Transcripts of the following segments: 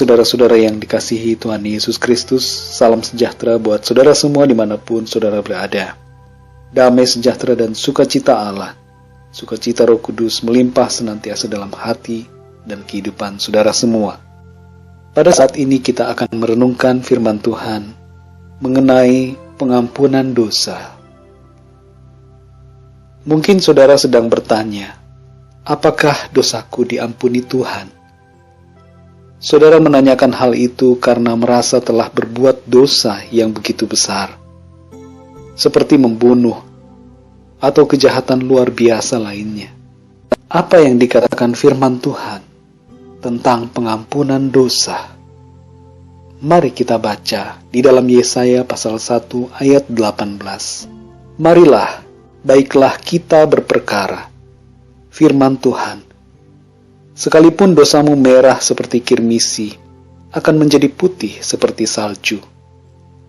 Saudara-saudara yang dikasihi Tuhan Yesus Kristus, salam sejahtera buat saudara semua dimanapun saudara berada. Damai sejahtera dan sukacita Allah, sukacita Roh Kudus melimpah senantiasa dalam hati dan kehidupan saudara semua. Pada saat ini kita akan merenungkan firman Tuhan mengenai pengampunan dosa. Mungkin saudara sedang bertanya, apakah dosaku diampuni Tuhan? Saudara menanyakan hal itu karena merasa telah berbuat dosa yang begitu besar, seperti membunuh atau kejahatan luar biasa lainnya. Apa yang dikatakan firman Tuhan tentang pengampunan dosa? Mari kita baca di dalam Yesaya pasal 1 ayat 18. Marilah, baiklah kita berperkara, firman Tuhan. Sekalipun dosamu merah seperti kirmisi, akan menjadi putih seperti salju.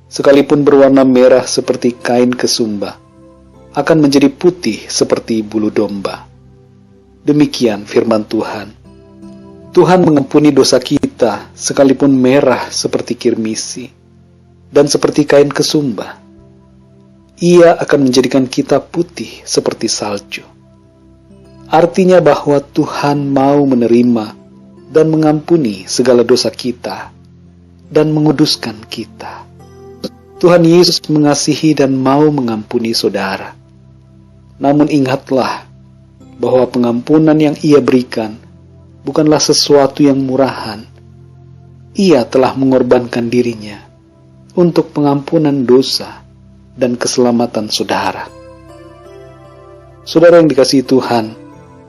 Sekalipun berwarna merah seperti kain kesumba, akan menjadi putih seperti bulu domba. Demikian firman Tuhan. Tuhan mengampuni dosa kita sekalipun merah seperti kirmisi dan seperti kain kesumba. Ia akan menjadikan kita putih seperti salju. Artinya bahwa Tuhan mau menerima dan mengampuni segala dosa kita dan menguduskan kita. Tuhan Yesus mengasihi dan mau mengampuni saudara. Namun ingatlah bahwa pengampunan yang Ia berikan bukanlah sesuatu yang murahan. Ia telah mengorbankan dirinya untuk pengampunan dosa dan keselamatan saudara. Saudara yang dikasihi Tuhan,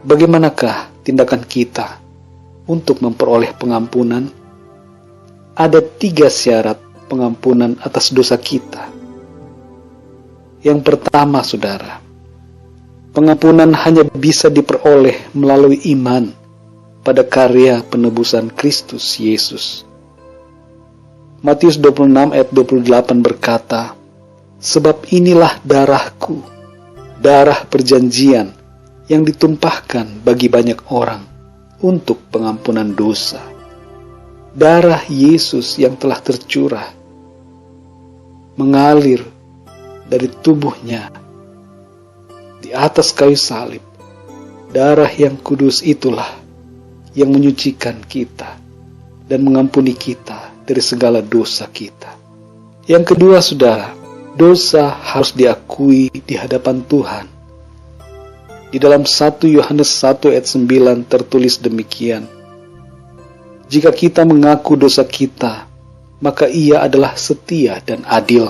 bagaimanakah tindakan kita untuk memperoleh pengampunan? Ada 3 syarat pengampunan atas dosa kita. Yang pertama, saudara, pengampunan hanya bisa diperoleh melalui iman pada karya penebusan Kristus Yesus. Matius 26 ayat 28 berkata, "Sebab inilah darahku, darah perjanjian, yang ditumpahkan bagi banyak orang untuk pengampunan dosa." Darah Yesus yang telah tercurah mengalir dari tubuhnya di atas kayu salib. Darah yang kudus itulah yang menyucikan kita dan mengampuni kita dari segala dosa kita. Yang kedua, saudara, dosa harus diakui di hadapan Tuhan. Di dalam 1 Yohanes 1 ayat 9 tertulis demikian, "Jika kita mengaku dosa kita, maka Ia adalah setia dan adil,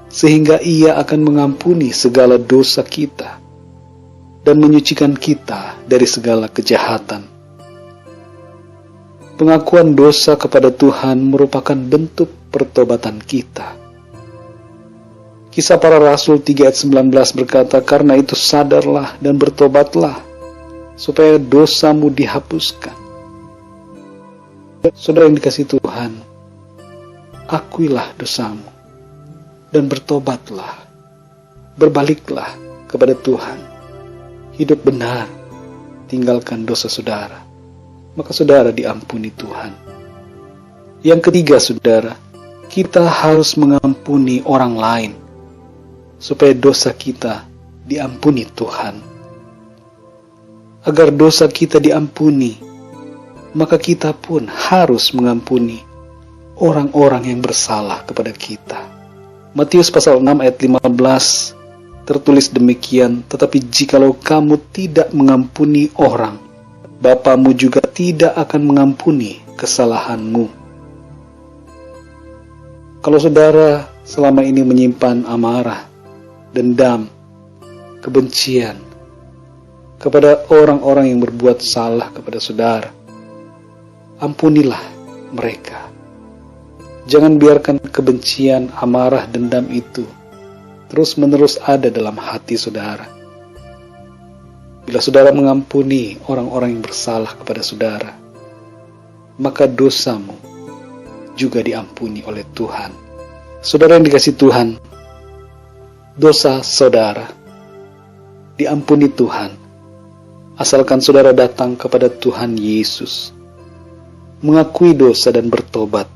sehingga Ia akan mengampuni segala dosa kita dan menyucikan kita dari segala kejahatan." Pengakuan dosa kepada Tuhan merupakan bentuk pertobatan kita. Kisah Para Rasul 3 ayat 19 berkata, "Karena itu sadarlah dan bertobatlah, supaya dosamu dihapuskan." Saudara yang dikasihi Tuhan, akuilah dosamu dan bertobatlah, berbaliklah kepada Tuhan. Hidup benar, tinggalkan dosa saudara, maka saudara diampuni Tuhan. Yang ketiga, saudara, kita harus mengampuni orang lain supaya dosa kita diampuni Tuhan. Agar dosa kita diampuni, maka kita pun harus mengampuni orang-orang yang bersalah kepada kita. Matius pasal 6 ayat 15 tertulis demikian, "Tetapi jikalau kamu tidak mengampuni orang, Bapamu juga tidak akan mengampuni kesalahanmu." Kalau saudara selama ini menyimpan amarah, dendam, kebencian kepada orang-orang yang berbuat salah kepada saudara, ampunilah mereka. Jangan biarkan kebencian, amarah, dendam itu terus-menerus ada dalam hati saudara. Bila saudara mengampuni orang-orang yang bersalah kepada saudara, maka dosamu juga diampuni oleh Tuhan. Saudara yang dikasihi Tuhan, dosa saudara diampuni Tuhan, asalkan saudara datang kepada Tuhan Yesus. mengakui dosa dan bertobat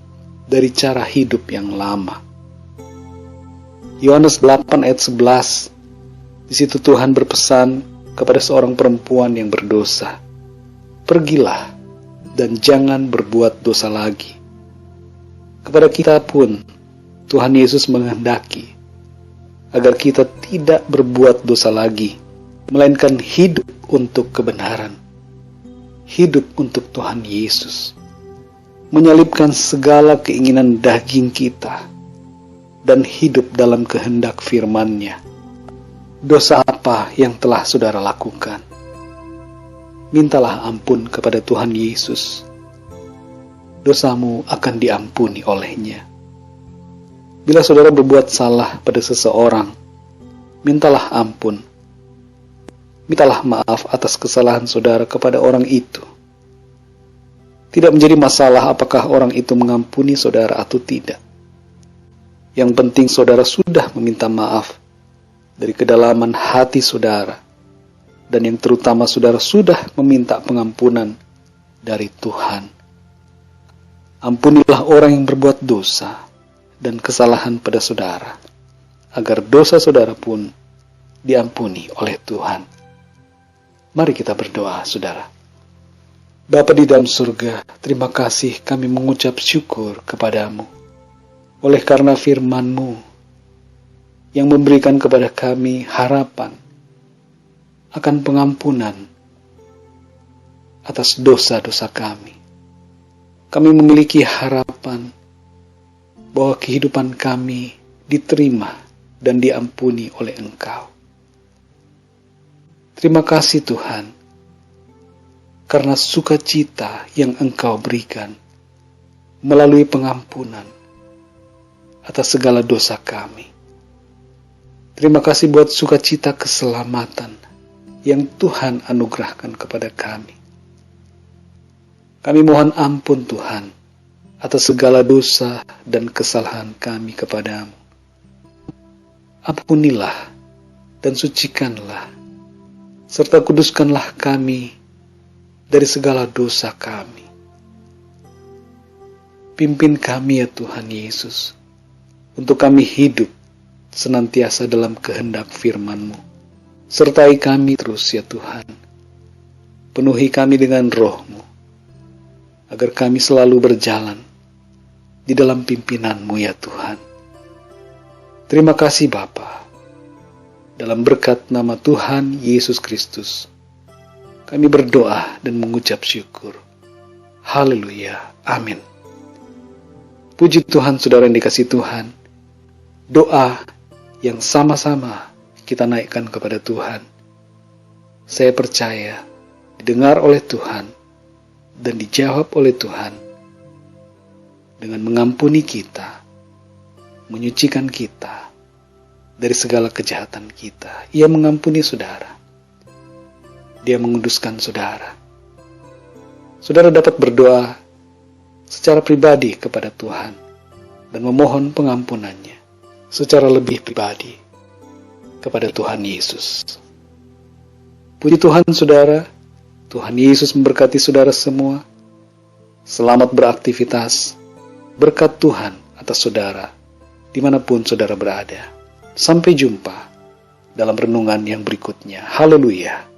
dari cara hidup yang lama. Yohanes 8 ayat 11, di situ Tuhan berpesan kepada seorang perempuan yang berdosa, "Pergilah dan jangan berbuat dosa lagi." Kepada kita pun, Tuhan Yesus menghendaki agar kita tidak berbuat dosa lagi, melainkan hidup untuk kebenaran, hidup untuk Tuhan Yesus, menyalipkan segala keinginan daging kita, dan hidup dalam kehendak firman-Nya. Dosa apa yang telah saudara lakukan? Mintalah ampun kepada Tuhan Yesus. Dosamu akan diampuni oleh-Nya. Bila saudara berbuat salah pada seseorang, mintalah ampun. Mintalah maaf atas kesalahan saudara kepada orang itu. Tidak menjadi masalah apakah orang itu mengampuni saudara atau tidak. Yang penting saudara sudah meminta maaf dari kedalaman hati saudara, dan yang terutama saudara sudah meminta pengampunan dari Tuhan. Ampunilah orang yang berbuat dosa dan kesalahan pada saudara, agar dosa saudara pun diampuni oleh Tuhan. Mari kita berdoa, saudara. Bapa di dalam surga, terima kasih kami mengucap syukur kepadamu oleh karena firman-Mu yang memberikan kepada kami harapan akan pengampunan atas dosa-dosa kami. Kami memiliki harapan bahwa kehidupan kami diterima dan diampuni oleh Engkau. Terima kasih Tuhan, karena sukacita yang Engkau berikan melalui pengampunan atas segala dosa kami. Terima kasih buat sukacita keselamatan yang Tuhan anugerahkan kepada kami. Kami mohon ampun Tuhan atas segala dosa dan kesalahan kami kepadamu. Ampunilah dan sucikanlah, serta kuduskanlah kami dari segala dosa kami. Pimpin kami ya Tuhan Yesus, untuk kami hidup senantiasa dalam kehendak firman-Mu. Sertai kami terus ya Tuhan. Penuhi kami dengan Roh-Mu, agar kami selalu berjalan di dalam pimpinan-Mu ya Tuhan. Terima kasih Bapa. Dalam berkat nama Tuhan Yesus Kristus, kami berdoa dan mengucap syukur. Haleluya. Amin. Puji Tuhan, saudara yang dikasihi Tuhan. Doa yang sama-sama kita naikkan kepada Tuhan, saya percaya didengar oleh Tuhan dan dijawab oleh Tuhan dengan mengampuni kita, menyucikan kita dari segala kejahatan kita. Ia mengampuni saudara, Dia menguduskan saudara. Saudara dapat berdoa secara pribadi kepada Tuhan dan memohon pengampunannya secara lebih pribadi kepada Tuhan Yesus. Puji Tuhan saudara, Tuhan Yesus memberkati saudara semua. Selamat beraktivitas, berkat Tuhan atas saudara dimanapun saudara berada. Sampai jumpa dalam renungan yang berikutnya. Haleluya.